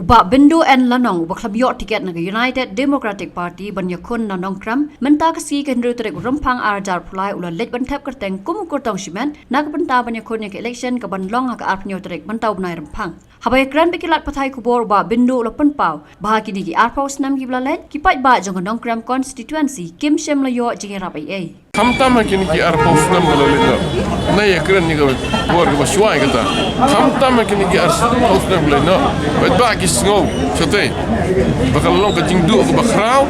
ba Bindu and Lanong baklabyo tiket ng United Democratic Party banyakon nanong kram menta kasi kenru trek rumpang arjar pulai ulah let bantap kerteng kumukutong shimen nagbanta banyakon yang election ke banlong hak arpnyo trek bantau benai rempang habay kran bekilat patai kubor ba Bindu ulah penpau bahagi ni ki arpaus nam ki blalet ki pai ba jong nong kram constituency kim shem layo jingera bai Kamtam kini ki arpaus nam balalena na ya kran ni ga bor ga shwai kata kamtam kini ki arpaus nam balalena bet ba ki sngo chote bakal long ka jingdu ko bakraw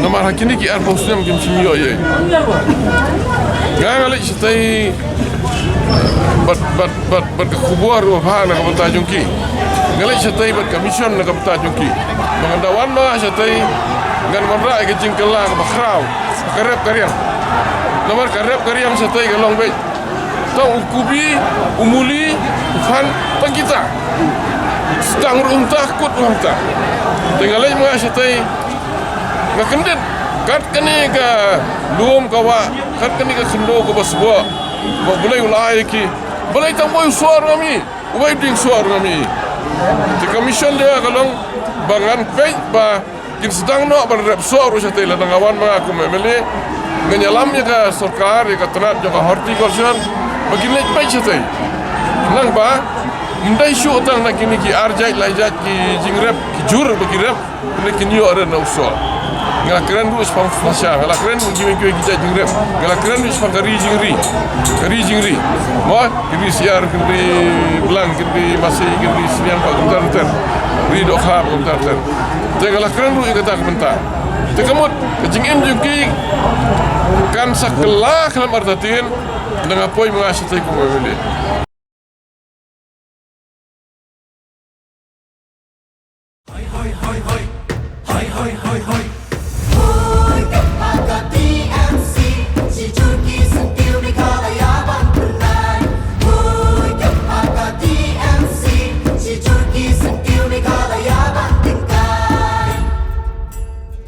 nomar hakini ki arpaus nam kim simyo ye gangali chote bat ka kubor wa phana ka bata jungki ngalai chote bat commission na ka bata jungki mangandawan ma chote ngan monra ke jingkala ka bakraw karep karyang nomor karep karyang chote ka long be tau ukubi umuli fan pangkita sedang runta kut runta tinggalai mga satay ngakendit kat kani ka luom kawa kat kani ka kendo ko basbo bulay ulay ki bulay tamoy suar kami ubay ding suar kami di commission dia kalong bangan pay ba kin sedang no berrep suar satay ladang awan mga kumemeli nganyalam ya ka sarkar ya ka tanat ya ka horticulture begini pay satay nang ba Indai syuk tang nak kini ki arjai lajat ki jingrep ki jur bagi rep nak kini yo ada na usol. Ngala keren du spang fasya, ngala keren mungkin ki kita jingrep. Ngala keren du spang kari jingri. Mo kini siar kini belang kini masih kini siang pak bentar. Ri dok ha bentar. Ngala keren du kata bentar. Tekamut kejingin juki kan sakela kelam artatin dengan poi mengasih ku beli.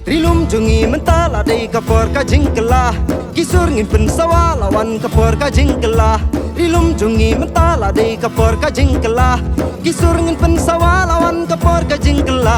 Rilum jungi mentala dei kapor ka jingkela kisur ngin pensawa lawan kapor ka jingkela Rilum jungi mentala dei kapor ka jingkela kisur ngin pensawa lawan kapor ka jingkela